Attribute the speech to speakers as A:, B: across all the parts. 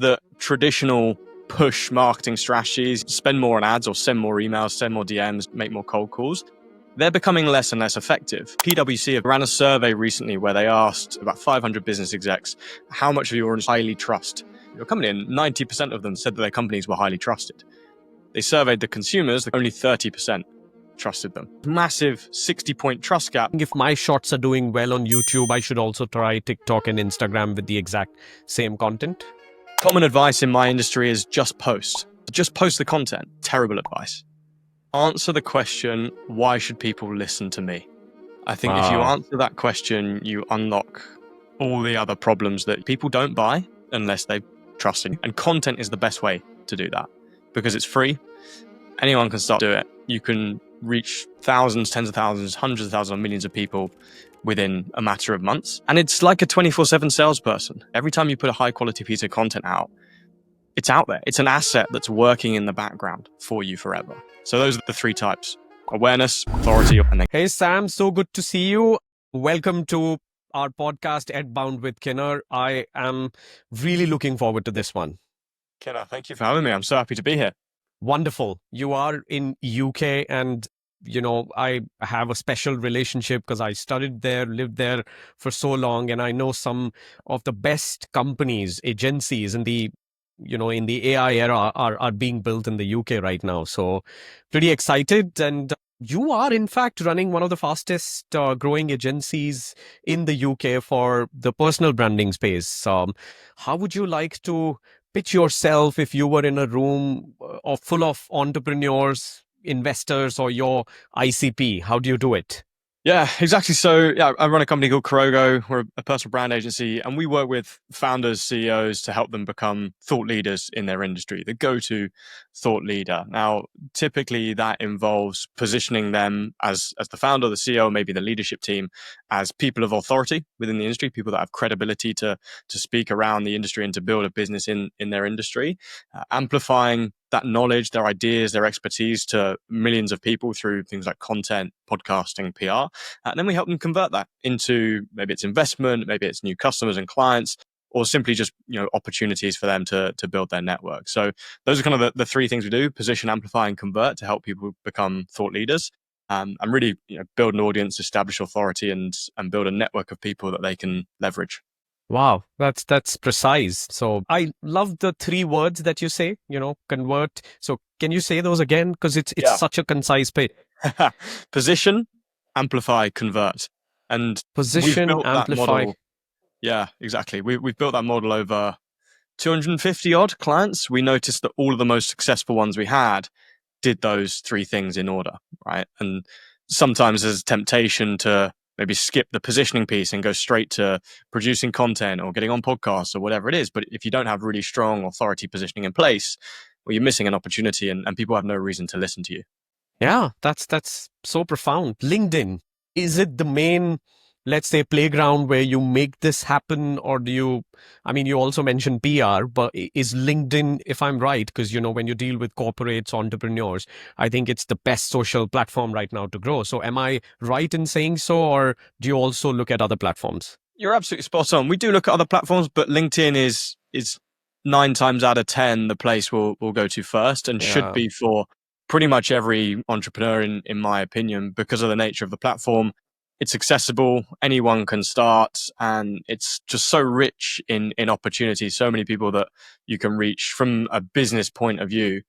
A: that traditional push marketing strategies, spend more on ads or send more emails, send more DMs, make more cold calls, they're becoming less and less effective. PwC ran a survey recently where they asked about 500 business execs, how much of your audience highly trust your company? And 90% of them said that their companies were highly trusted. They surveyed the consumers, only 30% trusted them. Massive 60-point trust gap.
B: If my shorts are doing well on YouTube, I should also try TikTok and Instagram with the exact same content.
A: Common advice in my industry is just post. Just post the content. Terrible advice. Answer the question, why should people listen to me? I think if you answer that question, you unlock all the other problems that people don't buy unless they trust in you. And content is the best way to do that because it's free. Anyone can start to do it. You can reach thousands, tens of thousands, hundreds of thousands, millions of people within a matter of months. And it's like a 24/7 salesperson. Every time you put a high quality piece of content out, it's out there. It's an asset that's working in the background for you forever. So those are the three types: awareness, authority, and then...
B: Hey, Sam, so good to see you. Welcome to our podcast, Edbound with Kinner. I am really looking forward to this one.
A: Kinner, thank you for having me. I'm so happy to be here.
B: Wonderful. You are in UK and, you know, I have a special relationship because I studied there, lived there for so long. And I know some of the best companies, agencies in the AI era are being built in the UK right now. So pretty excited. And you are, in fact, running one of the fastest growing agencies in the UK for the personal branding space. How would you like to pitch yourself if you were in a room full of entrepreneurs, investors, or your ICP? How do you do it?
A: Yeah, exactly. So I run a company called Krogo. We're a personal brand agency, and we work with founders, CEOs to help them become thought leaders in their industry, the go-to thought leader. Now, typically that involves positioning them as the founder, the CEO, maybe the leadership team, as people of authority within the industry, people that have credibility to speak around the industry and to build a business in their industry, amplifying that knowledge, their ideas, their expertise to millions of people through things like content, podcasting, PR. And then we help them convert that into maybe it's investment, maybe it's new customers and clients, or simply just opportunities for them to build their network. So those are kind of the three things we do: position, amplify, and convert to help people become thought leaders. And really build an audience, establish authority, and build a network of people that they can leverage.
B: Wow, that's precise. So I love the three words that you say, convert. So can you say those again? Because it's such a concise bit.
A: Position, amplify, convert. And
B: position, amplify.
A: Yeah, exactly. We've built that model over 250 odd clients. We noticed that all of the most successful ones we had did those three things in order, right? And sometimes there's a temptation to maybe skip the positioning piece and go straight to producing content or getting on podcasts or whatever it is. But if you don't have really strong authority positioning in place, well, you're missing an opportunity and people have no reason to listen to you.
B: Yeah, that's so profound. LinkedIn, is it the main, let's say, playground where you make this happen? Or do you also mentioned PR, but is LinkedIn, if I'm right, because, when you deal with corporates, entrepreneurs, I think it's the best social platform right now to grow. So am I right in saying so? Or do you also look at other platforms?
A: You're absolutely spot on. We do look at other platforms, but LinkedIn is 9 times out of 10 the place we'll go to first and should be for pretty much every entrepreneur, in my opinion, because of the nature of the platform. It's accessible, anyone can start, and it's just so rich in opportunities, so many people that you can reach from a business point of view.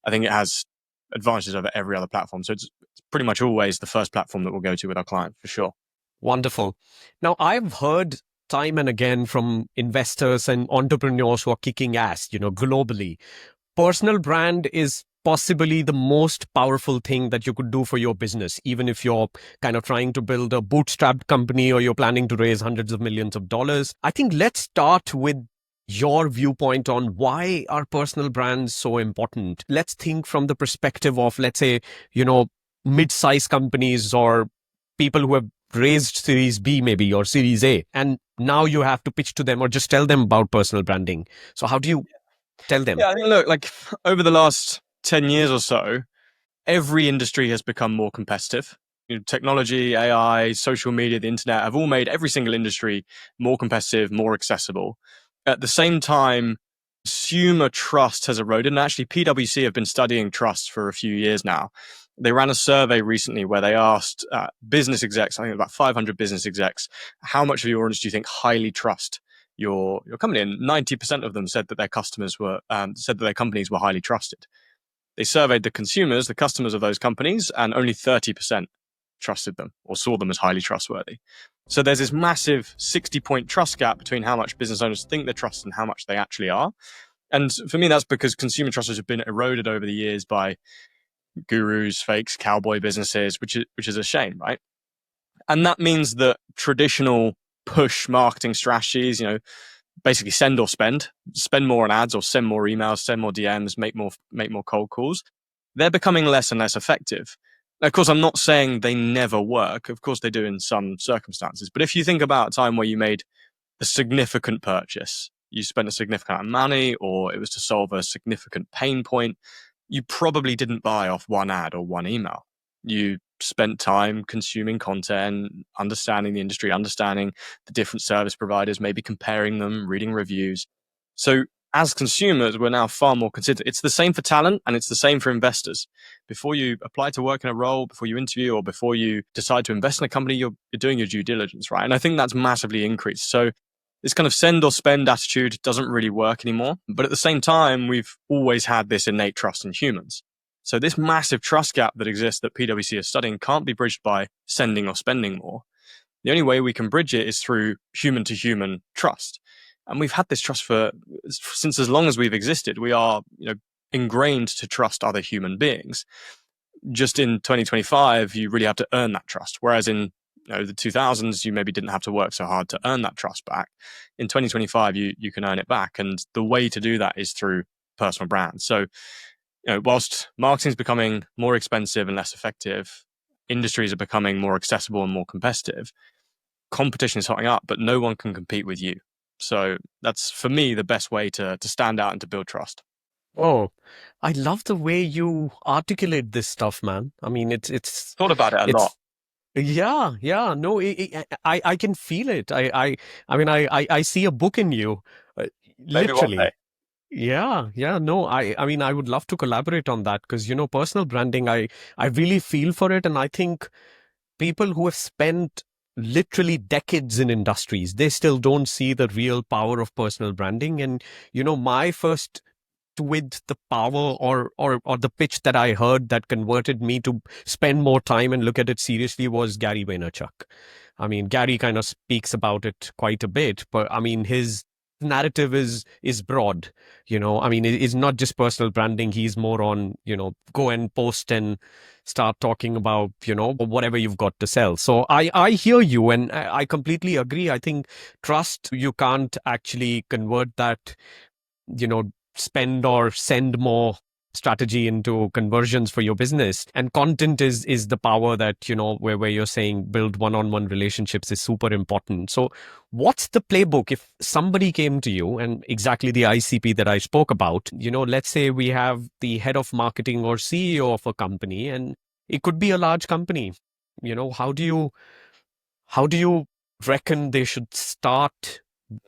A: I think it has advantages over every other platform. So it's pretty much always the first platform that we'll go to with our clients, for sure.
B: Wonderful. Now, I've heard time and again from investors and entrepreneurs who are kicking ass, globally. Personal brand is possibly the most powerful thing that you could do for your business, even if you're kind of trying to build a bootstrapped company or you're planning to raise hundreds of millions of dollars. I think let's start with your viewpoint on why are personal brands so important. Let's think from the perspective of, let's say, mid-sized companies or people who have raised Series B maybe or Series A, and now you have to pitch to them or just tell them about personal branding. So how do you tell them?
A: Yeah, I think, look, like over the last 10 years or so, every industry has become more competitive. Technology, AI, social media, the internet have all made every single industry more competitive, more accessible. At the same time, consumer trust has eroded. And actually, PwC have been studying trust for a few years now. They ran a survey recently where they asked business execs, I think about 500 business execs, how much of your audience do you think highly trust your company? And 90% of them said that their customers were said that their companies were highly trusted. They surveyed the consumers, the customers of those companies, and only 30% trusted them or saw them as highly trustworthy. So there's this massive 60-point trust gap between how much business owners think they're trusted and how much they actually are. And for me, that's because consumer trust has been eroded over the years by gurus, fakes, cowboy businesses, which is a shame, right? And that means that traditional push marketing strategies, basically spend more on ads or send more emails, send more DMs, make more cold calls, they're becoming less and less effective. Now, of course, I'm not saying they never work. Of course, they do in some circumstances. But if you think about a time where you made a significant purchase, you spent a significant amount of money, or it was to solve a significant pain point, you probably didn't buy off one ad or one email. You spent time consuming content, understanding the industry, understanding the different service providers, maybe comparing them, reading reviews. So as consumers, we're now far more considerate. It's the same for talent and it's the same for investors. Before you apply to work in a role, before you interview, or before you decide to invest in a company, you're doing your due diligence, right? And I think that's massively increased. So this kind of send or spend attitude doesn't really work anymore. But at the same time, we've always had this innate trust in humans. So this massive trust gap that exists that PwC is studying can't be bridged by sending or spending more. The only way we can bridge it is through human to human trust. And we've had this trust since as long as we've existed. We are, ingrained to trust other human beings. Just in 2025, you really have to earn that trust. Whereas in the 2000s, you maybe didn't have to work so hard to earn that trust back. In 2025, you can earn it back. And the way to do that is through personal brands. So, whilst marketing is becoming more expensive and less effective, industries are becoming more accessible and more competitive. Competition is hotting up, but no one can compete with you. So that's, for me, the best way to stand out and to build trust.
B: Oh, I love the way you articulate this stuff, man. I mean, it's
A: Thought about it a lot.
B: Yeah. No, I can feel it. I see a book in you,
A: Maybe one
B: literally.
A: day.
B: Yeah. No, I mean, I would love to collaborate on that because, personal branding, I really feel for it. And I think people who have spent literally decades in industries, they still don't see the real power of personal branding. And, my first with the power or the pitch that I heard that converted me to spend more time and look at it seriously was Gary Vaynerchuk. I mean, Gary kind of speaks about it quite a bit, but I mean, his narrative is broad. I mean, it's not just personal branding. He's more on, go and post and start talking about, whatever you've got to sell. So I hear you and I completely agree. I think trust, you can't actually convert that, spend or send more strategy into conversions for your business. And content is the power that, where you're saying build one-on-one relationships is super important. So what's the playbook if somebody came to you and exactly the ICP that I spoke about, let's say we have the head of marketing or CEO of a company, and it could be a large company. How do you reckon they should start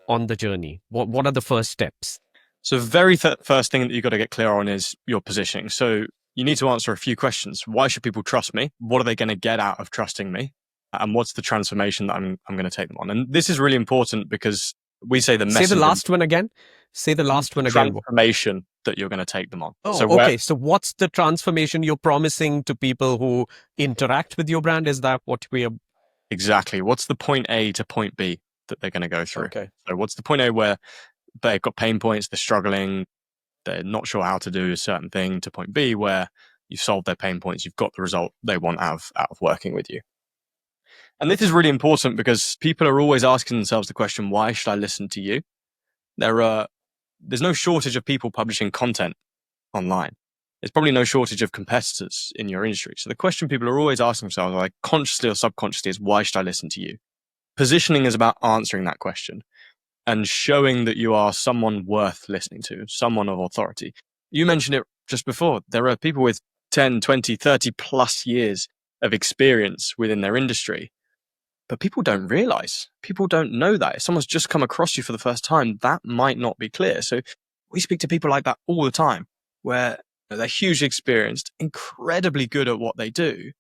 B: on the journey? What are the first steps?
A: So very first thing that you've got to get clear on is your positioning. So you need to answer a few questions. Why should people trust me? What are they going to get out of trusting me? And what's the transformation that I'm going to take them on? And this is really important because we say the message.
B: Say the last one again. Say the last one again.
A: Transformation that you're going to take them on.
B: Oh, okay. So what's the transformation you're promising to people who interact with your brand? Is that what we are?
A: Exactly. What's the point A to point B that they're going to go through?
B: Okay.
A: So what's the point A where they've got pain points, they're struggling, they're not sure how to do a certain thing, to point B where you've solved their pain points, you've got the result they want out of working with you. And this is really important because people are always asking themselves the question, why should I listen to you? There's no shortage of people publishing content online. There's probably no shortage of competitors in your industry. So the question people are always asking themselves, like consciously or subconsciously, is why should I listen to you? Positioning is about answering that question and showing that you are someone worth listening to, someone of authority. You mentioned it just before. There are people with 10, 20, 30 plus years of experience within their industry, but people don't realize, people don't know that. If someone's just come across you for the first time, that might not be clear. So We speak to people like that all the time, where they're hugely experienced, incredibly good at what they do,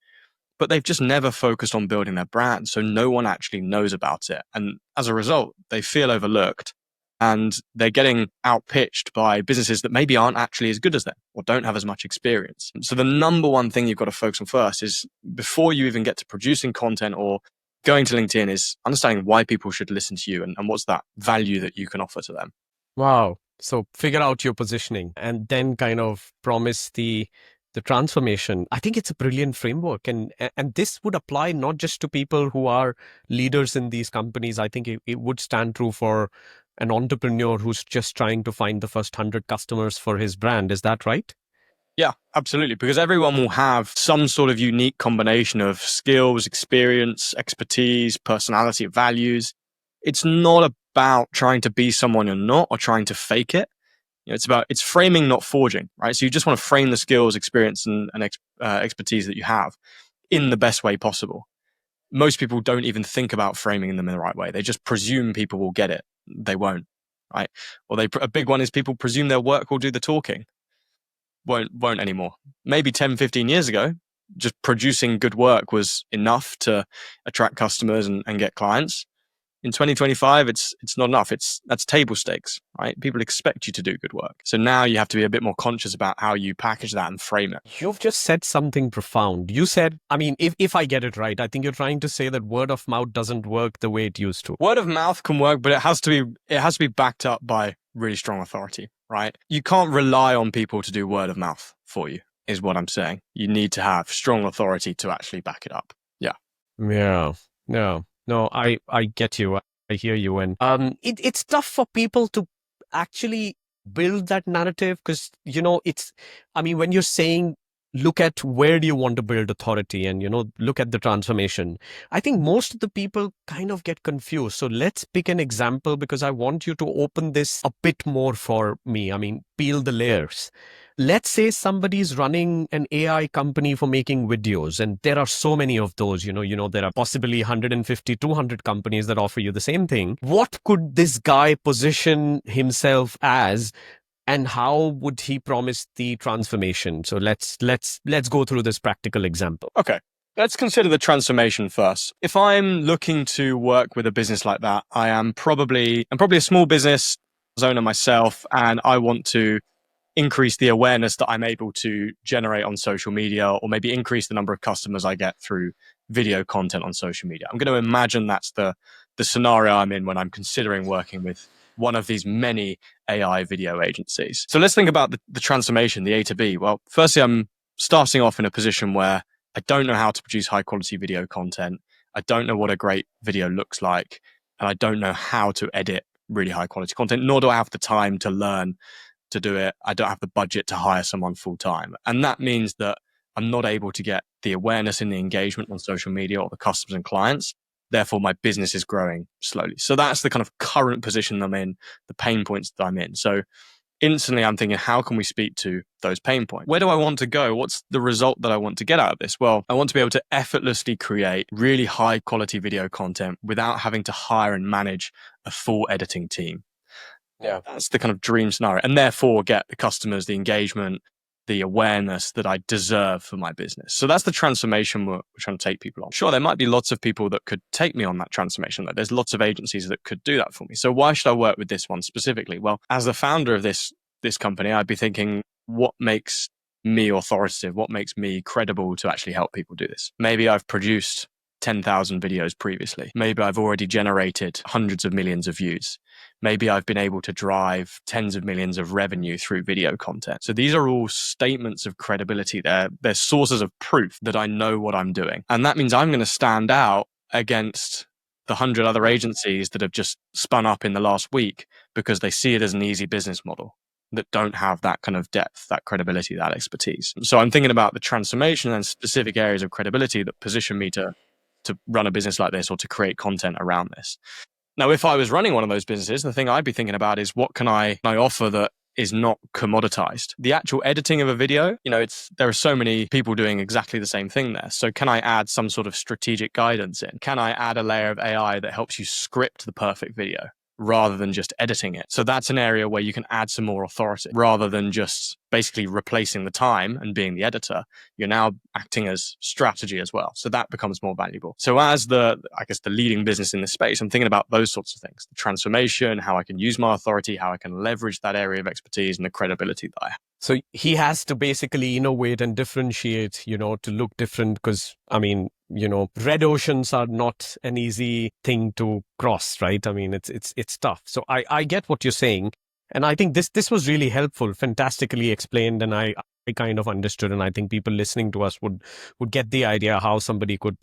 A: but they've just never focused on building their brand. So no one actually knows about it. And as a result, they feel overlooked and they're getting outpitched by businesses that maybe aren't actually as good as them or don't have as much experience. So the number one thing you've got to focus on first is, before you even get to producing content or going to LinkedIn, is understanding why people should listen to you and what's that value that you can offer to them.
B: Wow. So figure out your positioning and then kind of promise the transformation. I think it's a brilliant framework, and this would apply not just to people who are leaders in these companies. I think it would stand true for an entrepreneur who's just trying to find the first 100 customers for his brand. Is that right?
A: Yeah, absolutely. Because everyone will have some sort of unique combination of skills, experience, expertise, personality, values. It's not about trying to be someone you're not or trying to fake it. It's framing, not forging, right? So you just want to frame the skills, experience, and expertise that you have in the best way possible. Most people don't even think about framing them in the right way. They just presume people will get it. They won't, right? Or a big one is people presume their work will do the talking. Won't anymore. Maybe 10, 15 years ago, just producing good work was enough to attract customers and get clients. In 2025, it's not enough. That's table stakes, right? People expect you to do good work. So now you have to be a bit more conscious about how you package that and frame it.
B: You've just said something profound. You said, I mean, if I get it right, I think you're trying to say that word of mouth doesn't work the way it used to.
A: Word of mouth can work, but it has to be backed up by really strong authority, right? You can't rely on people to do word of mouth for you, is what I'm saying. You need to have strong authority to actually back it up. Yeah.
B: Yeah. No, I get you. I hear you. And it's tough for people to actually build that narrative because, when you're saying, look at where do you want to build authority and, look at the transformation. I think most of the people kind of get confused. So let's pick an example because I want you to open this a bit more for me. I mean, peel the layers. Let's say somebody's running an AI company for making videos, and there are so many of those, there are possibly 150, 200 companies that offer you the same thing. What could this guy position himself as, and how would he promise the transformation? So let's go through this practical example.
A: Okay. Let's consider the transformation first. If I'm looking to work with a business like that, I'm probably a small business owner myself, and I want to increase the awareness that I'm able to generate on social media, or maybe increase the number of customers I get through video content on social media. I'm going to imagine that's the scenario I'm in when I'm considering working with one of these many AI video agencies. So let's think about the transformation, the A to B. Well, firstly, I'm starting off in a position where I don't know how to produce high quality video content. I don't know what a great video looks like, and I don't know how to edit really high quality content, nor do I have the time to learn to do it. I don't have the budget to hire someone full time. And that means that I'm not able to get the awareness and the engagement on social media or the customers and clients. Therefore, my business is growing slowly. So that's the kind of current position I'm in, the pain points that I'm in. So instantly I'm thinking, how can we speak to those pain points? Where do I want to go? What's the result that I want to get out of this? Well, I want to be able to effortlessly create really high quality video content without having to hire and manage a full editing team. Yeah, that's the kind of dream scenario, and therefore get the customers, the engagement, the awareness that I deserve for my business. So that's the transformation we're trying to take people on. Sure, there might be lots of people that could take me on that transformation. There's lots of agencies that could do that for me. So why should I work with this one specifically? Well, as the founder of this company, I'd be thinking, what makes me authoritative? What makes me credible to actually help people do this? Maybe I've produced 10,000 videos previously. Maybe I've already generated hundreds of millions of views. Maybe I've been able to drive tens of millions of revenue through video content. So these are all statements of credibility. They're sources of proof that I know what I'm doing. And that means I'm going to stand out against the 100 other agencies that have just spun up in the last week because they see it as an easy business model that don't have that kind of depth, that credibility, that expertise. So I'm thinking about the transformation and specific areas of credibility that position me to run a business like this or to create content around this. Now, if I was running one of those businesses, the thing I'd be thinking about is what can I offer that is not commoditized? The actual editing of a video, there are so many people doing exactly the same thing there. So can I add some sort of strategic guidance in? Can I add a layer of AI that helps you script the perfect video? rather than just editing it. So that's an area where you can add some more authority rather than just basically replacing the time and being the editor. You're now acting as strategy as well. So that becomes more valuable. So as the leading business in this space, I'm thinking about those sorts of things, the transformation, how I can use my authority, how I can leverage that area of expertise and the credibility that I have.
B: So he has to basically innovate and differentiate, to look different because, red oceans are not an easy thing to cross, right? I mean, it's tough. So I get what you're saying. And I think this was really helpful, fantastically explained. And I kind of understood. And I think people listening to us would get the idea how somebody could,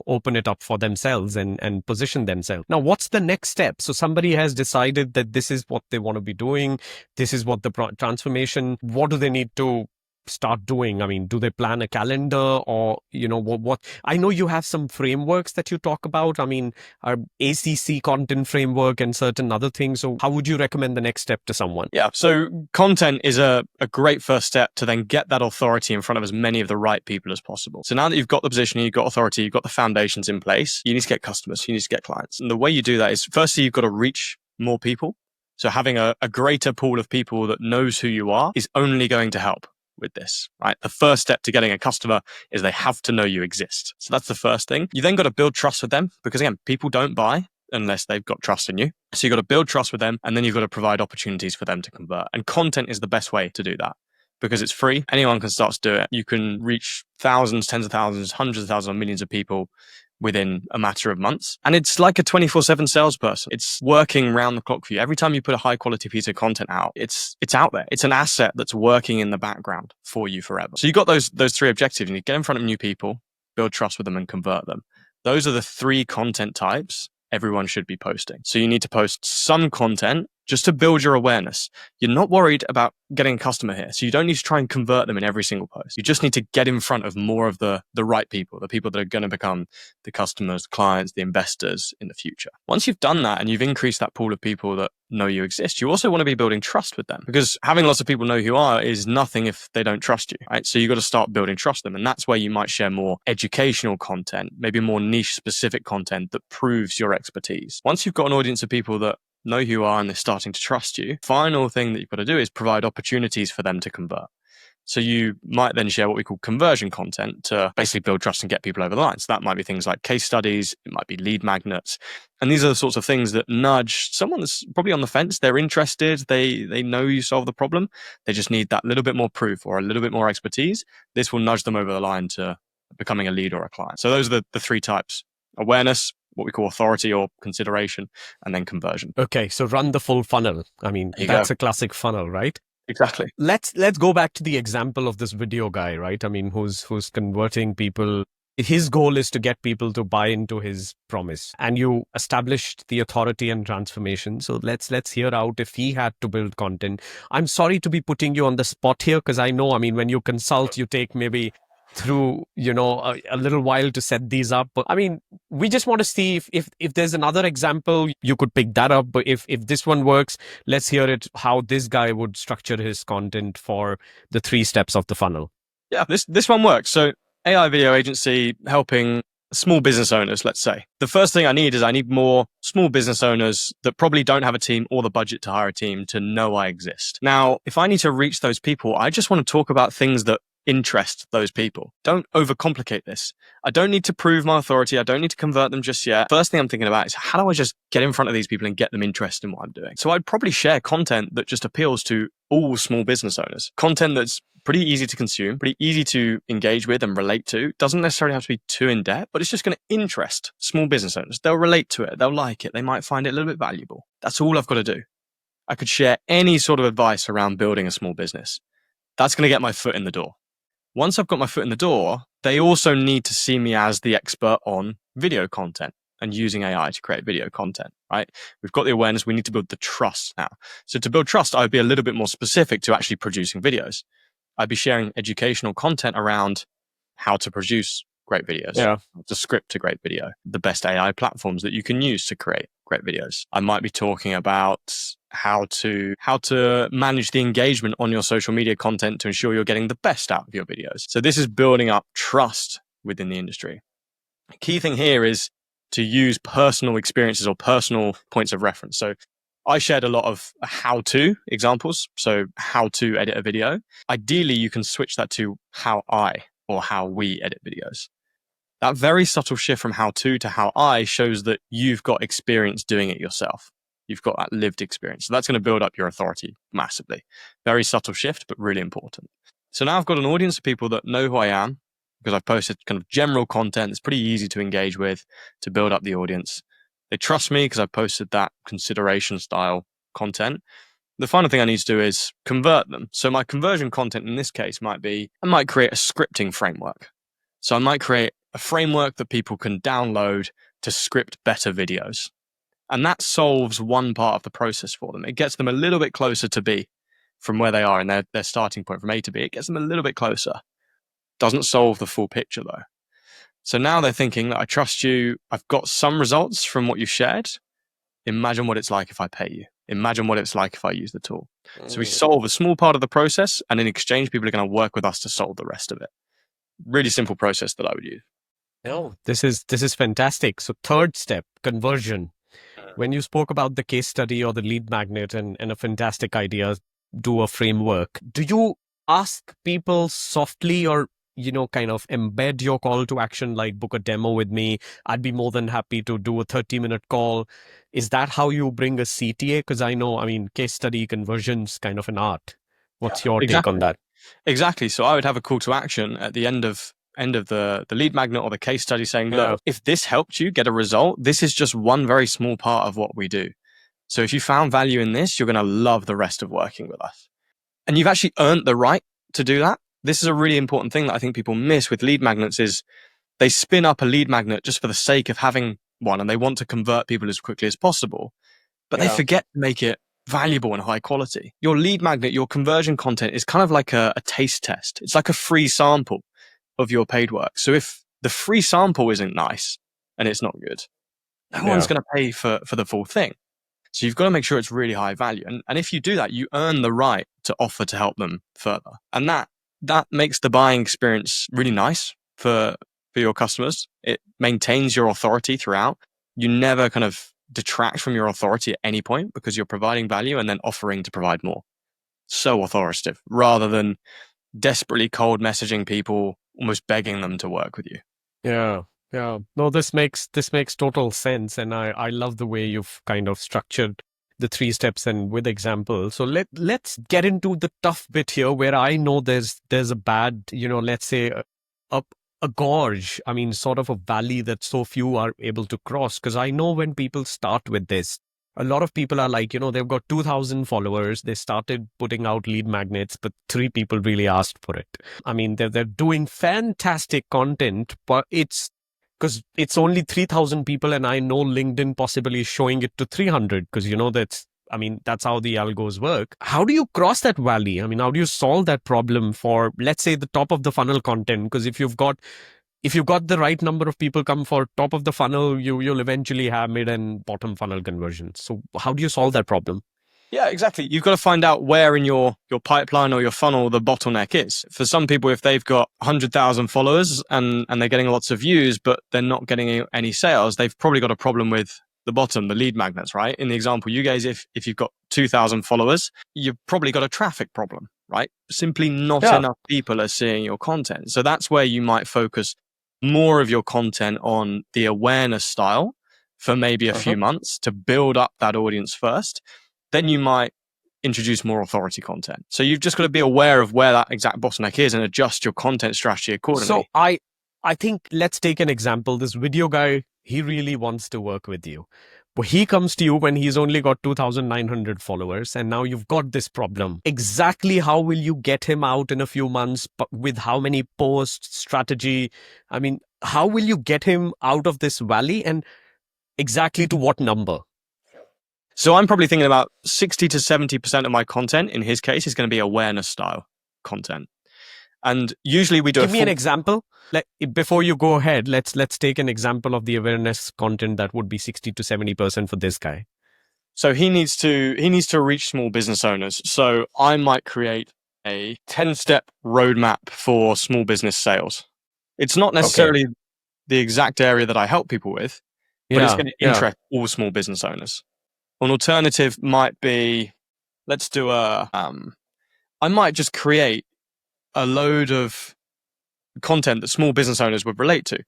B: open it up for themselves and position themselves. Now, what's the next step? So somebody has decided that this is what they want to be doing. This is what the transformation, what do they need to start doing? I mean, do they plan a calendar or, what? I know you have some frameworks that you talk about. I mean, our ACC content framework and certain other things. So how would you recommend the next step to someone?
A: Yeah. So content is a great first step to then get that authority in front of as many of the right people as possible. So now that you've got the position, you've got authority, you've got the foundations in place, you need to get customers, you need to get clients. And the way you do that is firstly, you've got to reach more people. So having a greater pool of people that knows who you are is only going to help with this, right? The first step to getting a customer is they have to know you exist. So that's the first thing. You then got to build trust with them because again, people don't buy unless they've got trust in you. So you've got to build trust with them and then you've got to provide opportunities for them to convert. And content is the best way to do that because it's free. Anyone can start to do it. You can reach thousands, tens of thousands, hundreds of thousands, millions of people within a matter of months. And it's like a 24/7 salesperson. It's working round the clock for you. Every time you put a high quality piece of content out, it's out there. It's an asset that's working in the background for you forever. So you've got those three objectives. You need to get in front of new people, build trust with them and convert them. Those are the three content types everyone should be posting. So you need to post some content just to build your awareness. You're not worried about getting a customer here. So you don't need to try and convert them in every single post. You just need to get in front of more of the right people, the people that are going to become the customers, clients, the investors in the future. Once you've done that and you've increased that pool of people that know you exist, you also want to be building trust with them because having lots of people know who you are is nothing if they don't trust you, right? So you've got to start building trust with them. And that's where you might share more educational content, maybe more niche specific content that proves your expertise. Once you've got an audience of people that know who you are and they're starting to trust you, final thing that you've got to do is provide opportunities for them to convert. So you might then share what we call conversion content to basically build trust and get people over the line. So that might be things like case studies, it might be lead magnets. And these are the sorts of things that nudge someone that's probably on the fence. They're interested, they know you solve the problem. They just need that little bit more proof or a little bit more expertise. This will nudge them over the line to becoming a lead or a client. So those are the three types: awareness, what we call authority or consideration, and then conversion.
B: Okay, so run the full funnel. I mean, that's a classic funnel, right?
A: Exactly.
B: Let's go back to the example of this video guy, right? I mean, who's converting people. His goal is to get people to buy into his promise. And you established the authority and transformation. So let's hear out if he had to build content. I'm sorry to be putting you on the spot here because I know, I mean, when you consult, you take maybe through, a little while to set these up. But I mean, we just want to see if there's another example, you could pick that up. But if this one works, let's hear it, how this guy would structure his content for the 3 steps of the funnel.
A: Yeah, this one works. So AI video agency helping small business owners, let's say. The first thing I need more small business owners that probably don't have a team or the budget to hire a team to know I exist. Now, if I need to reach those people, I just want to talk about things that interest those people. Don't overcomplicate this. I don't need to prove my authority. I don't need to convert them just yet. First thing I'm thinking about is how do I just get in front of these people and get them interested in what I'm doing? So I'd probably share content that just appeals to all small business owners. Content that's pretty easy to consume, pretty easy to engage with and relate to. Doesn't necessarily have to be too in depth, but it's just going to interest small business owners. They'll relate to it. They'll like it. They might find it a little bit valuable. That's all I've got to do. I could share any sort of advice around building a small business. That's going to get my foot in the door. Once I've got my foot in the door, they also need to see me as the expert on video content and using AI to create video content, right? We've got the awareness. We need to build the trust now. So to build trust, I'd be a little bit more specific to actually producing videos. I'd be sharing educational content around how to produce great videos, the script to great video, the best AI platforms that you can use to create great videos. I might be talking about how to manage the engagement on your social media content to ensure you're getting the best out of your videos. So this is building up trust within the industry. The key thing here is to use personal experiences or personal points of reference. So I shared a lot of how-to examples, so how to edit a video. Ideally, you can switch that to how I or how we edit videos. That very subtle shift from how to how I shows that you've got experience doing it yourself. You've got that lived experience. So that's going to build up your authority massively. Very subtle shift, but really important. So now I've got an audience of people that know who I am because I've posted kind of general content that's pretty easy to engage with to build up the audience. They trust me because I've posted that consideration style content. The final thing I need to do is convert them. So my conversion content in this case might be, I might create a scripting framework. So I might create a framework that people can download to script better videos. And that solves one part of the process for them. It gets them a little bit closer to B from where they are in their starting point from A to B. It gets them a little bit closer. Doesn't solve the full picture though. So now they're thinking that I trust you. I've got some results from what you shared. Imagine what it's like if I pay you. Imagine what it's like if I use the tool. So we solve a small part of the process, and in exchange, people are going to work with us to solve the rest of it. Really simple process that I would use.
B: No, this is fantastic. So third step, conversion. When you spoke about the case study or the lead magnet and a fantastic idea, do a framework. Do you ask people softly or, kind of embed your call to action, like book a demo with me? I'd be more than happy to do a 30-minute call. Is that how you bring a CTA? Because I know, case study conversion's kind of an art. What's your take on that?
A: Exactly. So I would have a call to action at the end of the lead magnet or the case study saying, look, if this helped you get a result, this is just one very small part of what we do. So if you found value in this, you're going to love the rest of working with us. And you've actually earned the right to do that. This is a really important thing that I think people miss with lead magnets is they spin up a lead magnet just for the sake of having one and they want to convert people as quickly as possible, but they forget to make it valuable and high quality. Your lead magnet, your conversion content is kind of like a taste test. It's like a free sample of your paid work. So if the free sample isn't nice and it's not good, no one's going to pay for the full thing. So you've got to make sure it's really high value. And if you do that, you earn the right to offer to help them further. And that makes the buying experience really nice for your customers. It maintains your authority throughout. You never kind of detract from your authority at any point because you're providing value and then offering to provide more. So authoritative rather than desperately cold messaging people, almost begging them to work with you.
B: Yeah. No, this makes total sense. And I love the way you've kind of structured the 3 steps and with examples. So let's get into the tough bit here where I know there's a bad, let's say a gorge, sort of a valley that so few are able to cross. Because I know when people start with this, a lot of people are like, they've got 2,000 followers. They started putting out lead magnets, but 3 people really asked for it. They're doing fantastic content, but it's because it's only 3,000 people. And I know LinkedIn possibly is showing it to 300 because, that's how the algos work. How do you cross that valley? How do you solve that problem for, let's say, the top of the funnel content? Because if you've got the right number of people come for top of the funnel, you'll eventually have mid and bottom funnel conversions. So how do you solve that problem?
A: Yeah, exactly. You've got to find out where in your pipeline or your funnel the bottleneck is. For some people, if they've got 100,000 followers and they're getting lots of views, but they're not getting any sales, they've probably got a problem with the bottom, the lead magnets, right? In the example you guys, if you've got 2,000 followers, you've probably got a traffic problem, right? Simply not enough people are seeing your content. So that's where you might focus more of your content on the awareness style for maybe a few months to build up that audience first. Then you might introduce more authority content. So you've just got to be aware of where that exact bottleneck is and adjust your content strategy accordingly.
B: So I think let's take an example. This video guy, he really wants to work with you. But he comes to you when he's only got 2,900 followers and now you've got this problem. Exactly how will you get him out in a few months, but with how many posts, strategy? How will you get him out of this valley and exactly to what number?
A: So I'm probably thinking about 60 to 70% of my content, in his case, is going to be awareness style content. And usually we do
B: Give me an example. Before you go ahead, let's take an example of the awareness content that would be 60 to 70% for this guy.
A: So he needs to reach small business owners. So I might create a 10-step roadmap for small business sales. It's not necessarily the exact area that I help people with, but it's going to interest all small business owners. An alternative might be, let's do I might just create a load of content that small business owners would relate to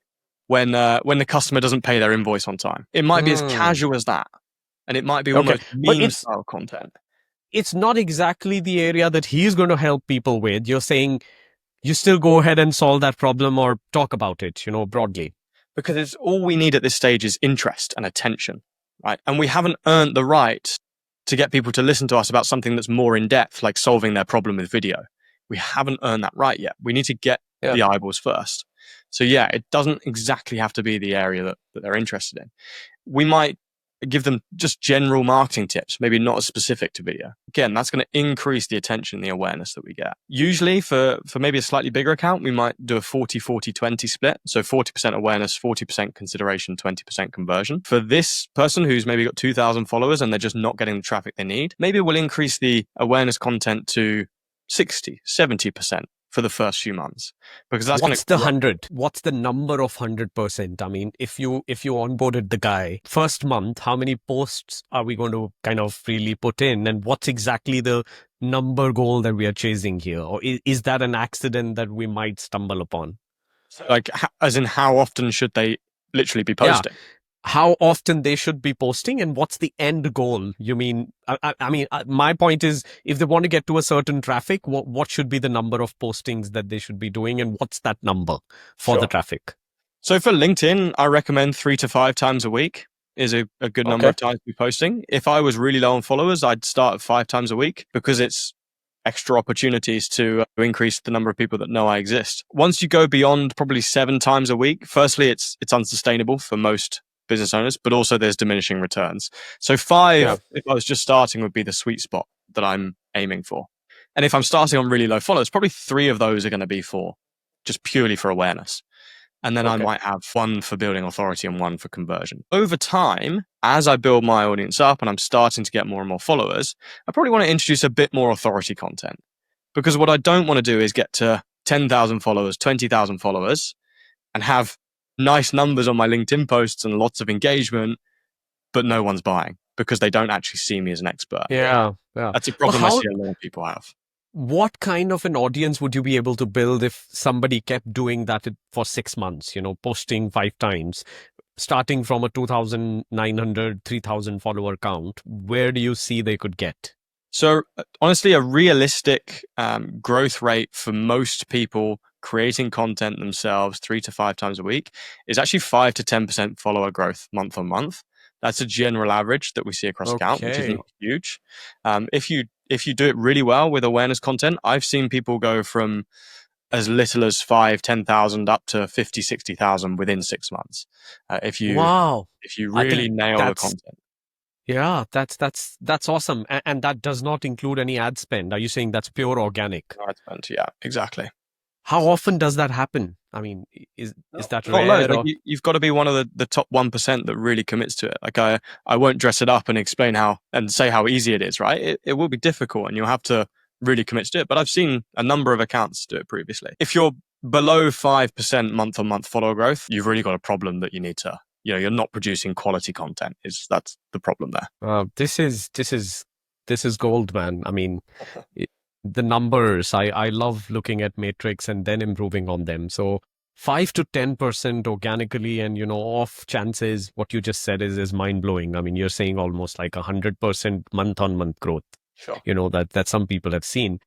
A: when the customer doesn't pay their invoice on time. It might be as casual as that, and it might be
B: Okay,
A: almost
B: but
A: meme style content.
B: it's not exactly the area that he's going to help people with. You're saying you still go ahead and solve that problem or talk about it, broadly.
A: Because it's all we need at this stage is interest and attention, right? And we haven't earned the right to get people to listen to us about something that's more in depth, like solving their problem with video. We haven't earned that right yet. We need to get the eyeballs first. So yeah, it doesn't exactly have to be the area that they're interested in. We might give them just general marketing tips, maybe not as specific to video. Again, that's going to increase the attention, the awareness that we get. Usually for maybe a slightly bigger account, we might do a 40-40-20 split. So 40% awareness, 40% consideration, 20% conversion. For this person who's maybe got 2,000 followers and they're just not getting the traffic they need, maybe we'll increase the awareness content to 60-70% for the first few months, because that's
B: What's the 100? What's the number of 100%? I mean, if you onboarded the guy first month, how many posts are we going to kind of really put in, and what's exactly the number goal that we are chasing here, or is that an accident that we might stumble upon?
A: Like, as in, how often should they literally be posting?
B: Yeah. How often they should be posting, and what's the end goal? You mean, I mean, my point is, if they want to get to a certain traffic, what should be the number of postings that they should be doing, and what's that number for the traffic?
A: So for LinkedIn, I recommend 3 to 5 times a week is a good number of times to be posting. If I was really low on followers, I'd start at 5 times a week, because it's extra opportunities to increase the number of people that know I exist. Once you go beyond probably 7 times a week, firstly, it's unsustainable for most business owners, but also there's diminishing returns. So 5, if I was just starting, would be the sweet spot that I'm aiming for. And if I'm starting on really low followers, probably 3 of those are going to be for just purely for awareness. And then I might have 1 for building authority and 1 for conversion. Over time, as I build my audience up and I'm starting to get more and more followers, I probably want to introduce a bit more authority content. Because what I don't want to do is get to 10,000 followers, 20,000 followers, and have nice numbers on my LinkedIn posts and lots of engagement, but no one's buying because they don't actually see me as an expert.
B: Yeah.
A: That's a problem I see a lot of people have.
B: What kind of an audience would you be able to build if somebody kept doing that for 6 months, posting 5 times, starting from a 2,900, 3,000 follower count? Where do you see they could get?
A: So honestly, a realistic growth rate for most people creating content themselves 3 to 5 times a week is actually 5 to 10% follower growth month on month. That's a general average that we see across account, which is not huge. If you do it really well with awareness content, I've seen people go from as little as 5,000-10,000 up to 50,000-60,000 within 6 months. If you really nail the content.
B: Yeah, that's awesome. And that does not include any ad spend. Are you saying that's pure organic?
A: Ad spend, yeah, exactly.
B: How often does that happen? I mean, is that rare?
A: Like you've got to be one of the top 1% that really commits to it. Like I won't dress it up and explain and say how easy it is, right? It will be difficult and you'll have to really commit to it. But I've seen a number of accounts do it previously. If you're below 5% month on month follower growth, you've really got a problem that you need to, you're not producing quality content. That's the problem there.
B: This is gold, man. I mean, the numbers, I love looking at metrics and then improving on them. So 5 to 10% organically and, off chances, what you just said is mind blowing. I mean, you're saying almost like 100% month on month growth, that some people have seen.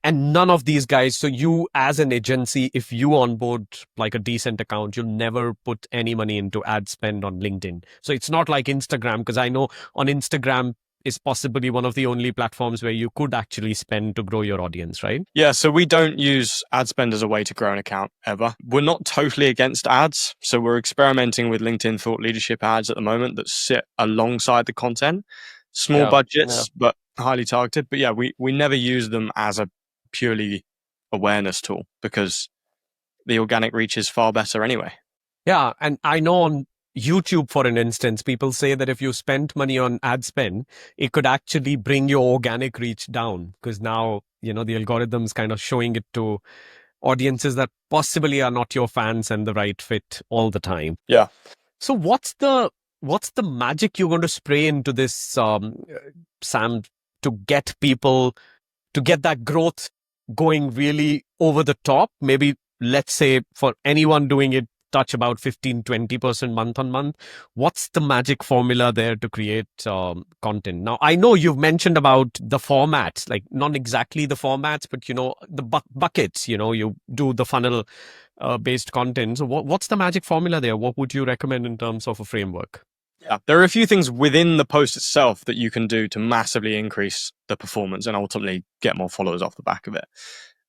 B: And none of these guys, so you as an agency, if you onboard like a decent account, you'll never put any money into ad spend on LinkedIn. So it's not like Instagram, because I know on Instagram is possibly one of the only platforms where you could actually spend to grow your audience, right?
A: Yeah, so we don't use ad spend as a way to grow an account ever. We're not totally against ads. So we're experimenting with LinkedIn thought leadership ads at the moment that sit alongside the content. Small budgets, but highly targeted. But yeah, we never use them as a purely awareness tool because the organic reach is far better anyway.
B: Yeah, and I know on YouTube, for an instance, people say that if you spend money on ad spend, it could actually bring your organic reach down because now, the algorithm's kind of showing it to audiences that possibly are not your fans and the right fit all the time.
A: Yeah.
B: So what's the what's the magic you're going to spray into this, Sam, to get people to get that growth going really over the top? Maybe let's say for anyone doing it, touch about 15-20% month on month. What's the magic formula there to create content? Now, I know you've mentioned about the formats, like not exactly the formats, but the buckets, you do the funnel based content. So what's the magic formula there? What would you recommend in terms of a framework?
A: Yeah, there are a few things within the post itself that you can do to massively increase the performance and ultimately get more followers off the back of it.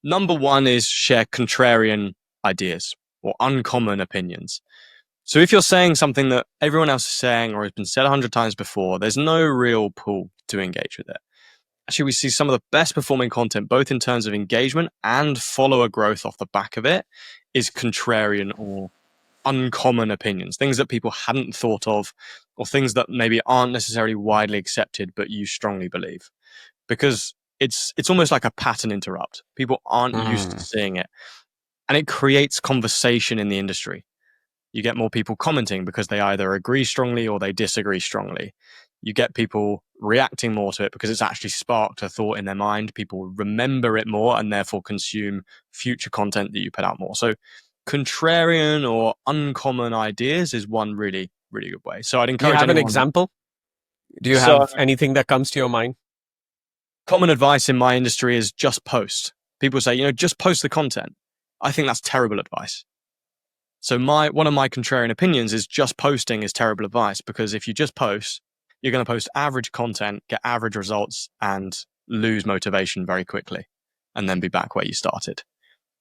A: Number one is share contrarian ideas or uncommon opinions. So if you're saying something that everyone else is saying or has been said 100 times before, there's no real pull to engage with it. Actually, we see some of the best performing content, both in terms of engagement and follower growth off the back of it, is contrarian or uncommon opinions, things that people hadn't thought of, or things that maybe aren't necessarily widely accepted, but you strongly believe. Because it's almost like a pattern interrupt. People aren't used to seeing it. And it creates conversation in the industry. You get more people commenting because they either agree strongly or they disagree strongly. You get people reacting more to it because it's actually sparked a thought in their mind. People remember it more and therefore consume future content that you put out more. So contrarian or uncommon ideas is one really, really good way. So I'd
B: Do you
A: encourage
B: have an
A: anyone.
B: example? Do you
A: So
B: have anything that comes to your mind?
A: common advice in my industry is just post. People say, just post the content. I think that's terrible advice. So one of my contrarian opinions is just posting is terrible advice, because if you just post, you're going to post average content, get average results, and lose motivation very quickly, and then be back where you started.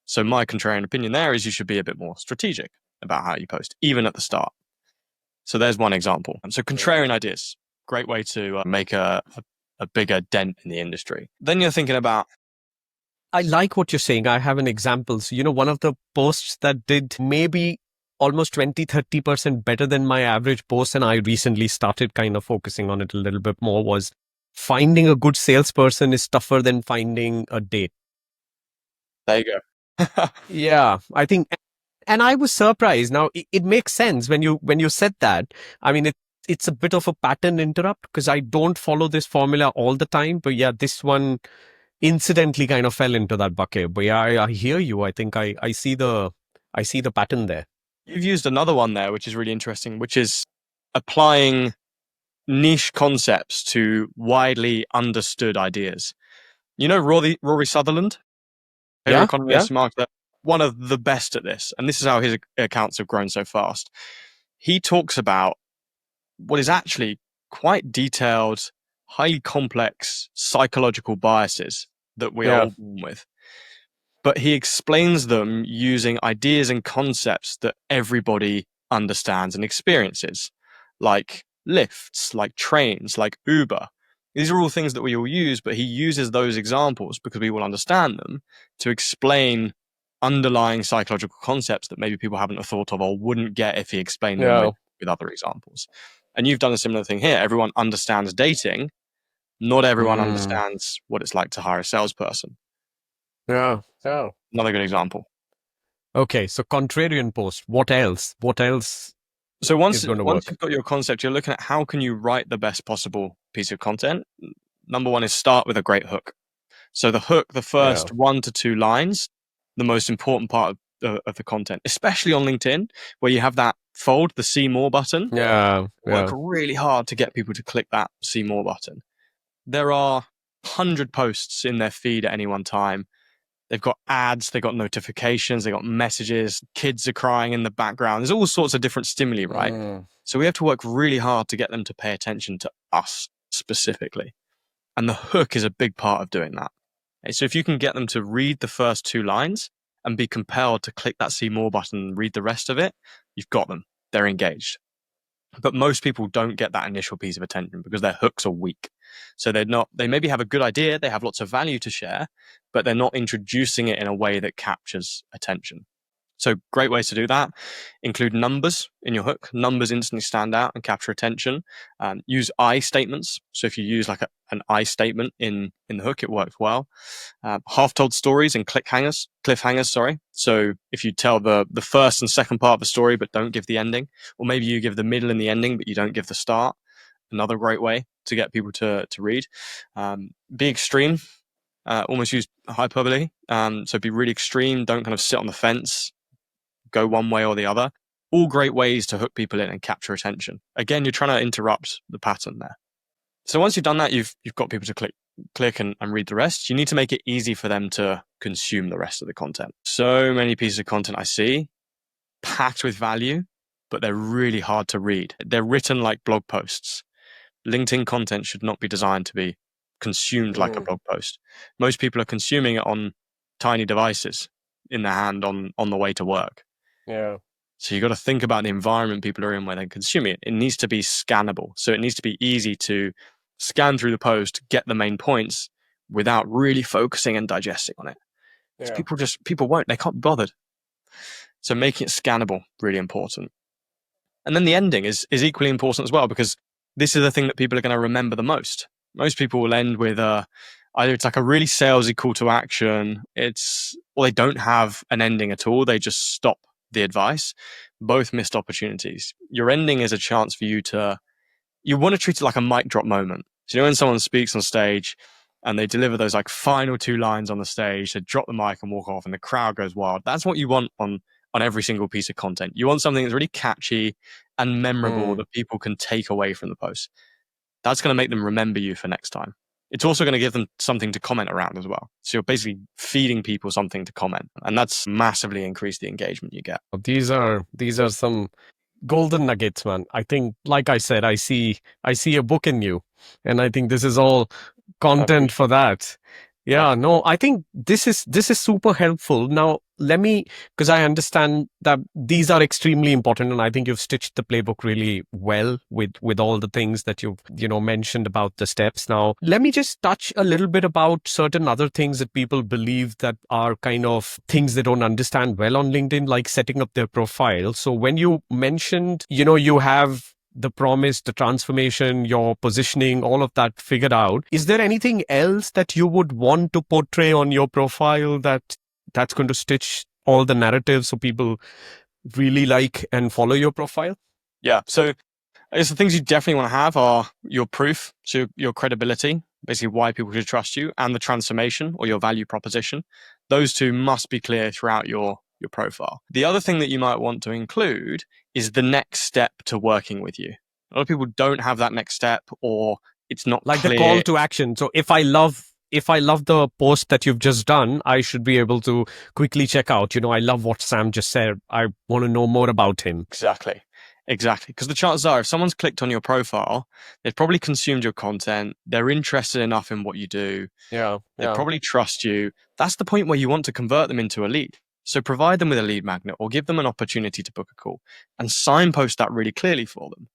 A: So my contrarian opinion there is you should be a bit more strategic about how you post, even at the start. So there's one example. So contrarian ideas, great way to make a bigger dent in the industry. Then you're thinking about,
B: I like what you're saying. I have an example. So, one of the posts that did maybe almost 20-30% better than my average post, and I recently started kind of focusing on it a little bit more, was finding a good salesperson is tougher than finding a date.
A: there you go.
B: Yeah, I think, and I was surprised. Now it makes sense when you said that. I mean, it's a bit of a pattern interrupt because I don't follow this formula all the time. But yeah, this one incidentally kind of fell into that bucket. But yeah, I hear you. I think I see the pattern there.
A: You've used another one there, which is really interesting, which is applying niche concepts to widely understood ideas. Rory Sutherland,
B: Yeah, yeah.
A: economist, marketer, one of the best at this. And this is how his accounts have grown so fast. He talks about what is actually quite detailed, highly complex psychological biases that we are all born with. But he explains them using ideas and concepts that everybody understands and experiences, like lifts, like trains, like Uber. These are all things that we all use, but he uses those examples because we will understand them to explain underlying psychological concepts that maybe people haven't thought of or wouldn't get if he explained them with other examples. And you've done a similar thing here. Everyone understands dating. Not everyone understands what it's like to hire a salesperson.
B: Yeah. Yeah.
A: Another good example.
B: Okay, so contrarian post. What else? What else?
A: So once
B: going to work?
A: you've got your concept, you're looking at how can you write the best possible piece of content. Number one is start with a great hook. So the hook, the first 1 to 2 lines, the most important part of the content, especially on LinkedIn, where you have that fold, the see more button. Work really hard to get people to click that see more button. There are 100 posts in their feed at any one time. They've got ads, they've got notifications, they've got messages, kids are crying in the background. There's all sorts of different stimuli, right? So we have to work really hard to get them to pay attention to us specifically. And the hook is a big part of doing that. Okay, so if you can get them to read the first 2 lines and be compelled to click that see more button and read the rest of it, you've got them. They're engaged. But most people don't get that initial piece of attention because their hooks are weak. So they maybe have a good idea, they have lots of value to share, but they're not introducing it in a way that captures attention. So great ways to do that include numbers in your hook. Numbers instantly stand out and capture attention. Use I statements. So if you use like an I statement in the hook, it works well. Half-told stories and cliffhangers, sorry. So if you tell the first and second part of the story but don't give the ending, or maybe you give the middle and the ending but you don't give the start, another great way to get people to read. Be extreme. Almost use hyperbole. So be really extreme. Don't kind of sit on the fence, go one way or the other. All great ways to hook people in and capture attention. Again, you're trying to interrupt the pattern there. So once you've done that, you've got people to click and read the rest. You need to make it easy for them to consume the rest of the content. So many pieces of content I see packed with value, but they're really hard to read. They're written like blog posts. LinkedIn content should not be designed to be consumed like a blog post. Most people are consuming it on tiny devices in their hand on the way to work.
B: Yeah.
A: So you got to think about the environment people are in where they're consuming it. It needs to be scannable. So it needs to be easy to scan through the post, get the main points without really focusing and digesting on it. Yeah. People won't, they can't be bothered. So making it scannable, really important. And then the ending is equally important as well, because this is the thing that people are going to remember the most. Most people will end with either it's like a really salesy call to action, or they don't have an ending at all. They just stop the advice. Both missed opportunities. Your ending is a chance for you want to treat it like a mic drop moment. So when someone speaks on stage and they deliver those like final 2 lines on the stage, they drop the mic and walk off and the crowd goes wild. That's what you want on every single piece of content. You want something that's really catchy and memorable that people can take away from the post. That's going to make them remember you for next time. It's also going to give them something to comment around as well. So you're basically feeding people something to comment, and that's massively increased the engagement you get.
B: These are some golden nuggets, man. I think, like I said, I see a book in you, and I think this is all content for that. Yeah, no, I think this is super helpful. Now, because I understand that these are extremely important, and I think you've stitched the playbook really well with all the things that you've mentioned about the steps. Now, let me just touch a little bit about certain other things that people believe that are kind of things they don't understand well on LinkedIn, like setting up their profile. So when you mentioned, you have the promise, the transformation, your positioning, all of that figured out. Is there anything else that you would want to portray on your profile that's going to stitch all the narratives so people really like and follow your profile?
A: Yeah. So I guess the things you definitely want to have are your proof, so your credibility, basically why people should trust you, and the transformation or your value proposition. Those two must be clear throughout your profile. The other thing that you might want to include is the next step to working with you. A lot of people don't have that next step, or it's not
B: like
A: clear.
B: The call to action. So if I love the post that you've just done, I should be able to quickly check out, I love what Sam just said. I want to know more about him.
A: Exactly. Because the chances are, if someone's clicked on your profile, they've probably consumed your content. They're interested enough in what you do.
B: Yeah.
A: They probably trust you. That's the point where you want to convert them into a lead. So provide them with a lead magnet or give them an opportunity to book a call and signpost that really clearly for them.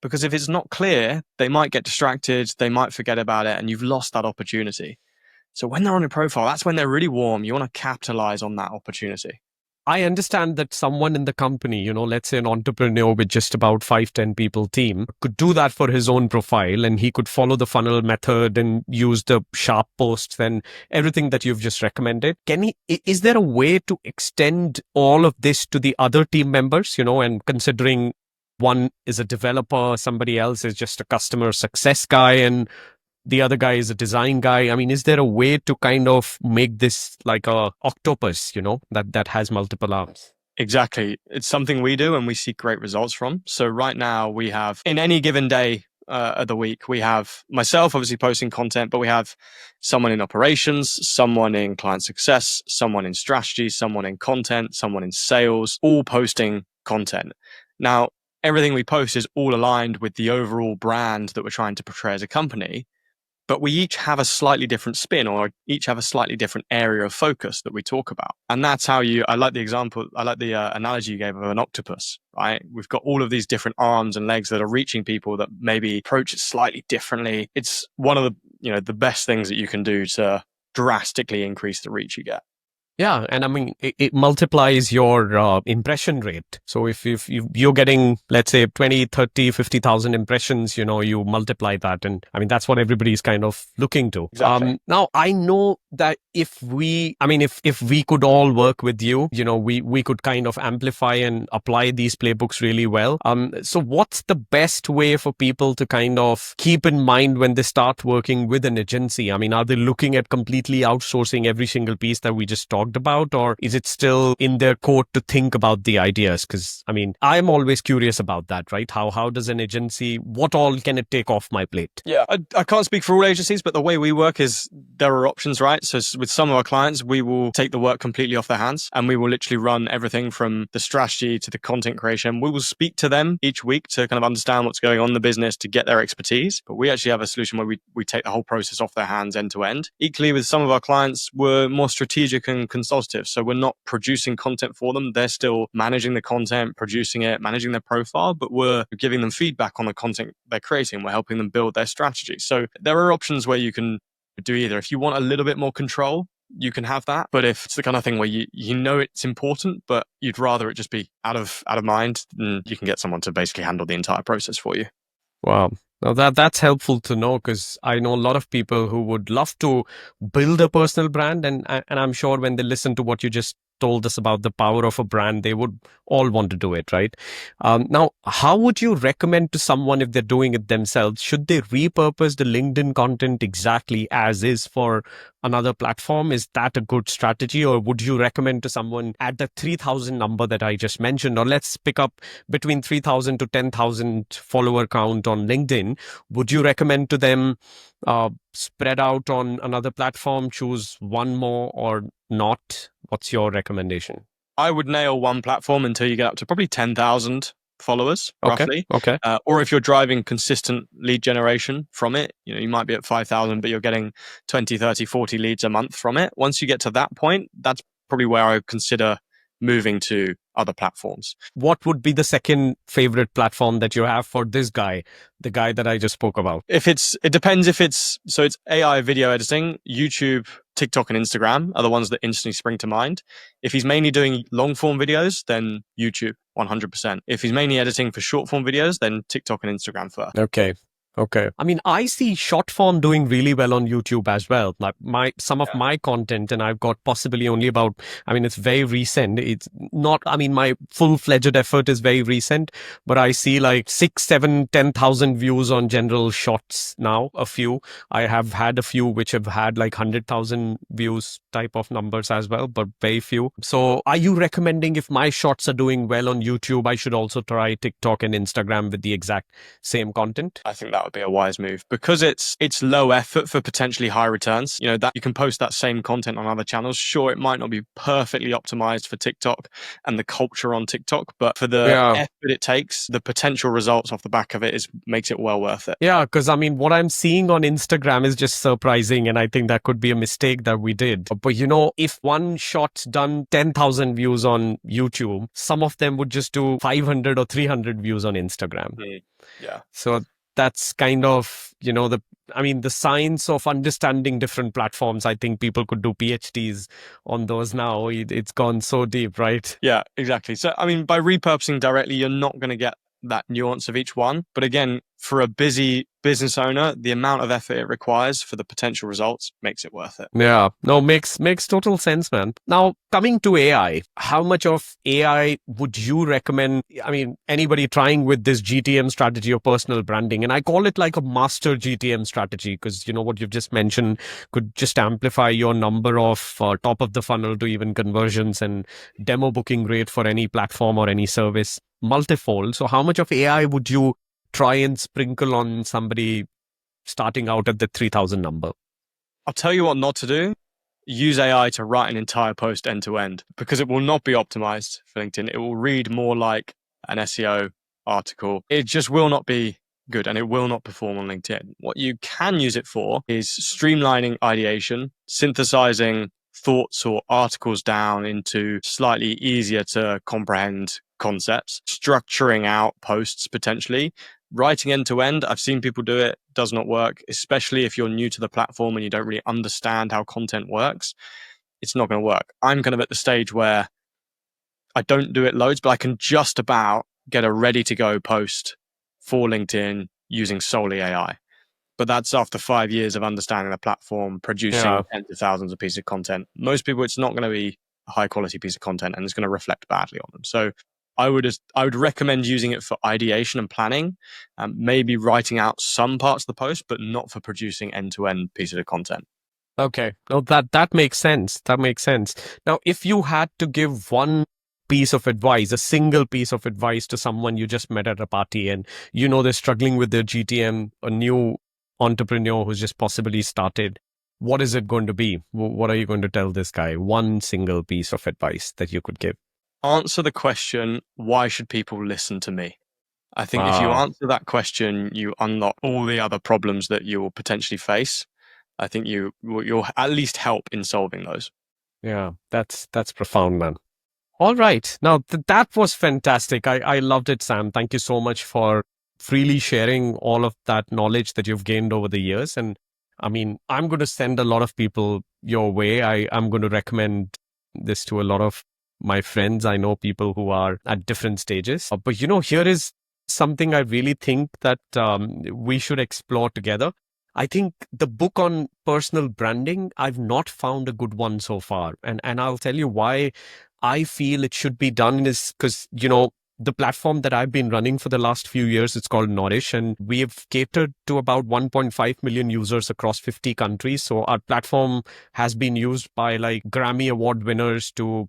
A: Because if it's not clear, they might get distracted, they might forget about it, and you've lost that opportunity. So when they're on your profile, that's when they're really warm. You want to capitalize on that opportunity.
B: I understand that someone in the company, let's say an entrepreneur with just about 5-10 people team, could do that for his own profile, and he could follow the funnel method and use the sharp posts and everything that you've just recommended. Is there a way to extend all of this to the other team members, and considering one is a developer, somebody else is just a customer success guy, and the other guy is a design guy. I mean, is there a way to kind of make this like a octopus, that has multiple arms?
A: Exactly. It's something we do and we see great results from. So right now we have, in any given day of the week, we have myself obviously posting content, but we have someone in operations, someone in client success, someone in strategy, someone in content, someone in sales, all posting content. Now, everything we post is all aligned with the overall brand that we're trying to portray as a company. But we each have a slightly different spin, or each have a slightly different area of focus that we talk about. And that's how I like the analogy you gave of an octopus, right? We've got all of these different arms and legs that are reaching people that maybe approach it slightly differently. It's one of the best things that you can do to drastically increase the reach you get.
B: Yeah, and I mean, it multiplies your impression rate. So if you're getting, let's say, 20, 30, 50,000 impressions, you multiply that. And I mean, that's what everybody's kind of looking to.
A: Exactly.
B: Now, I know that if we could all work with you, we could kind of amplify and apply these playbooks really well. So what's the best way for people to kind of keep in mind when they start working with an agency? I mean, are they looking at completely outsourcing every single piece that we just talked about, or is it still in their court to think about the ideas? Because I mean, I'm always curious about that, right? How does an agency, what all can it take off my plate?
A: Yeah, I can't speak for all agencies, but the way we work is there are options, right? So with some of our clients, we will take the work completely off their hands and we will literally run everything from the strategy to the content creation. We will speak to them each week to kind of understand what's going on in the business to get their expertise. But we actually have a solution where we take the whole process off their hands end to end. Equally, with some of our clients, we're more strategic and consultative. So we're not producing content for them. They're still managing the content, producing it, managing their profile, but we're giving them feedback on the content they're creating. We're helping them build their strategy. So there are options where you can do either. If you want a little bit more control, you can have that. But if it's the kind of thing where you know it's important, but you'd rather it just be out of mind, then you can get someone to basically handle the entire process for you.
B: Wow. Now that's helpful to know, because I know a lot of people who would love to build a personal brand, and I'm sure when they listen to what you just told us about the power of a brand, they would all want to do it, right? Now, how would you recommend to someone if they're doing it themselves? Should they repurpose the LinkedIn content exactly as is for another platform? Is that a good strategy? Or would you recommend to someone at the 3,000 number that I just mentioned, or let's pick up between 3,000 to 10,000 follower count on LinkedIn, would you recommend to them spread out on another platform, choose one more or not? What's your recommendation?
A: I would nail one platform until you get up to probably 10,000 followers,
B: Okay.
A: roughly.
B: Okay.
A: Or if you're driving consistent lead generation from it, you might be at 5,000, but you're getting 20, 30, 40 leads a month from it. Once you get to that point, that's probably where I would consider moving to other platforms.
B: What would be the second favorite platform that you have for this guy, the guy that I just spoke about?
A: It depends if it's AI video editing, YouTube, TikTok, and Instagram are the ones that instantly spring to mind. If he's mainly doing long form videos, then YouTube, 100%. If he's mainly editing for short form videos, then TikTok and Instagram first.
B: Okay. Okay. I mean, I see short form doing really well on YouTube as well. Like some of my content, and I've got possibly only about, I mean, it's very recent. It's not, I mean, my full-fledged effort is very recent, but I see like 6, 7, 10,000 views on general shots now, a few. I have had a few which have had like 100,000 views type of numbers as well, but very few. So are you recommending if my shots are doing well on YouTube, I should also try TikTok and Instagram with the exact same content?
A: I think that would be a wise move because it's low effort for potentially high returns. That you can post that same content on other channels. Sure, it might not be perfectly optimized for TikTok and the culture on TikTok, but for the effort it takes, the potential results off the back of it makes it well worth it.
B: Yeah, because I mean, what I'm seeing on Instagram is just surprising, and I think that could be a mistake that we did. But if one shot's done 10,000 views on YouTube, some of them would just do 500 or 300 views on Instagram.
A: Yeah.
B: So that's kind of, the science of understanding different platforms. I think people could do PhDs on those now. It's gone so deep, right?
A: Yeah, exactly. So, I mean, by repurposing directly, you're not going to get that nuance of each one. But again, for a busy business owner, the amount of effort it requires for the potential results makes it worth it.
B: Yeah, no, makes total sense, man. Now, coming to AI, how much of AI would you recommend? I mean, anybody trying with this GTM strategy or personal branding, and I call it like a master GTM strategy because what you've just mentioned could just amplify your number of top of the funnel to even conversions and demo booking rate for any platform or any service multifold. So how much of AI would you try and sprinkle on somebody starting out at the 3,000 number?
A: I'll tell you what not to do. Use AI to write an entire post end to end because it will not be optimized for LinkedIn. It will read more like an SEO article. It just will not be good and it will not perform on LinkedIn. What you can use it for is streamlining ideation, synthesizing thoughts or articles down into slightly easier to comprehend concepts, structuring out posts potentially. Writing end to end, I've seen people do it, does not work, especially if you're new to the platform and you don't really understand how content works. it's not going to work. I'm kind of at the stage where I don't do it loads, but I can just about get a ready to go post for LinkedIn using solely AI. But that's after 5 years of understanding the platform,
B: Yeah.
A: producing tens of thousands of pieces of content. Most people, it's not going to be a high quality piece of content, and it's going to reflect badly on them. So I would recommend using it for ideation and planning, maybe writing out some parts of the post, but not for producing end to end pieces of content.
B: Okay. No, that makes sense. That makes sense. Now, if you had to give one piece of advice, a single piece of advice to someone you just met at a party and you know they're struggling with their GTM, a new entrepreneur who's just possibly started, what is it going to be? What are you going to tell this guy? One single piece of advice that you could give.
A: Answer the question, why should people listen to me? I think if you
B: Ah,
A: answer that question, you unlock all the other problems that you will potentially face. I think you'll at least help in solving those.
B: yeah, that's profound, man. All right. Now, that was fantastic. I loved it, Sam. Thank you so much for freely sharing all of that knowledge that you've gained over the years. And I mean, I'm going to send a lot of people your way. I'm going to recommend this to a lot of my friends. I know people who are at different stages. But, here is something I really think that we should explore together. I think the book on personal branding, I've not found a good one so far. And I'll tell you why I feel it should be done is because, the platform that I've been running for the last few years, it's called Nourish, and we've catered to about 1.5 million users across 50 countries. So our platform has been used by like Grammy Award winners to,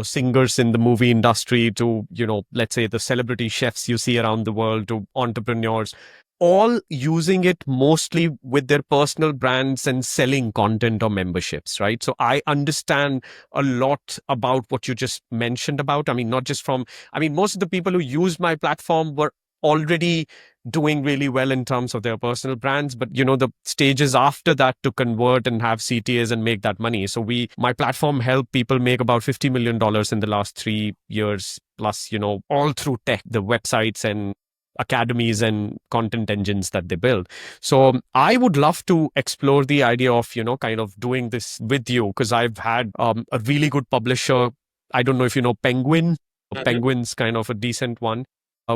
B: singers in the movie industry to, let's say the celebrity chefs you see around the world to entrepreneurs, all using it mostly with their personal brands and selling content or memberships, right? So I understand a lot about what you just mentioned about. I mean, not just from, I mean, most of the people who used my platform were already doing really well in terms of their personal brands, but the stages after that to convert and have CTAs and make that money. So my platform helped people make about $50 million in the last 3 years plus, all through tech, the websites and academies and content engines that they build. So I would love to explore the idea of, kind of doing this with you because I've had a really good publisher. I don't know if you know Penguin.
A: Mhm.
B: Penguin's kind of a decent one.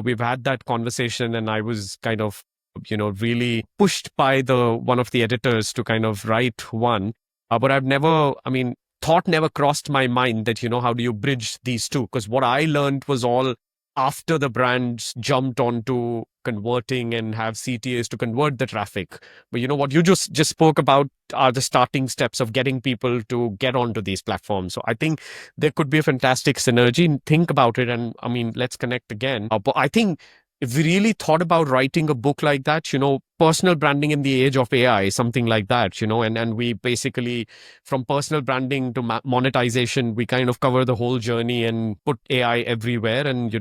B: We've had that conversation and I was kind of, really pushed by the one of the editors to kind of write one. But I've never, I mean, thought never crossed my mind that, how do you bridge these two? Because what I learned was all after the brands jumped onto converting and have CTAs to convert the traffic. But what you just spoke about are the starting steps of getting people to get onto these platforms. So I think there could be a fantastic synergy. Think about it. And I mean, let's connect again. But I think if we really thought about writing a book like that, personal branding in the age of AI, something like that, and we basically from personal branding to monetization, we kind of cover the whole journey and put AI everywhere and,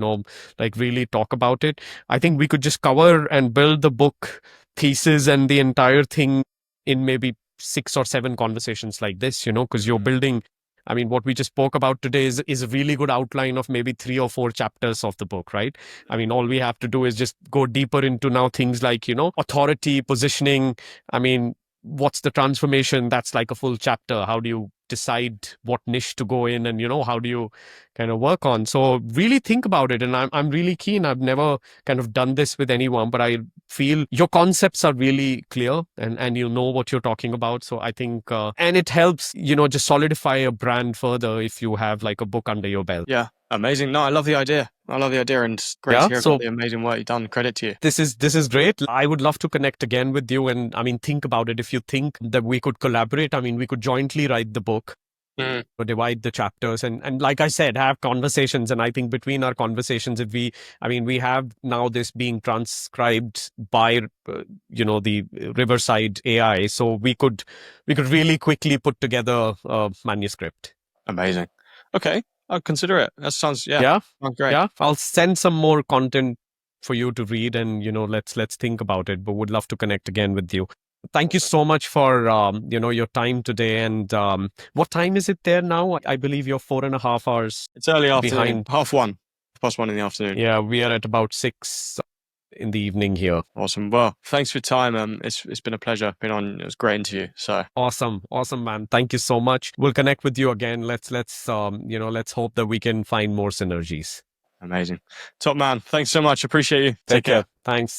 B: like really talk about it. I think we could just cover and build the book thesis and the entire thing in maybe 6 or 7 conversations like this, because you're building. I mean, what we just spoke about today is a really good outline of maybe 3 or 4 chapters of the book, right? I mean, all we have to do is just go deeper into now things like, authority, positioning. I mean, what's the transformation? That's like a full chapter. How do you decide what niche to go in and, how do you kind of work on? So really think about it. And I'm really keen. I've never kind of done this with anyone, but I feel your concepts are really clear and you know what you're talking about. So I think, and it helps, just solidify a brand further if you have like a book under your belt.
A: Yeah, amazing. No, I love the idea. I love the idea, and it's great to
B: Yeah.
A: hear about
B: So
A: the amazing work you've done. Credit to you.
B: this is great. I would love to connect again with you. And I mean, think about it. If you think that we could collaborate, I mean, we could jointly write the book
A: Mm.
B: or divide the chapters and like I said, have conversations. And I think between our conversations, if we have now this being transcribed by, the Riverside AI. So we could really quickly put together a manuscript.
A: Amazing. Okay, I'll consider it. That sounds, yeah,
B: Yeah.
A: sounds great.
B: Yeah. I'll send some more content for you to read and, let's think about it, but would love to connect again with you. Thank you so much for, your time today. And what time is it there now? I believe you're 4.5 hours
A: It's early afternoon,
B: behind.
A: half one, past one in the afternoon.
B: Yeah, we are at about 6 in the evening here.
A: Awesome. Well, thanks for your time. It's been a pleasure being on. It was a great interview. So
B: Awesome, man. Thank you so much. We'll connect with you again. Let's let's hope that we can find more synergies.
A: amazing. Top man. Thanks so much. Appreciate you.
B: Take care. Thanks.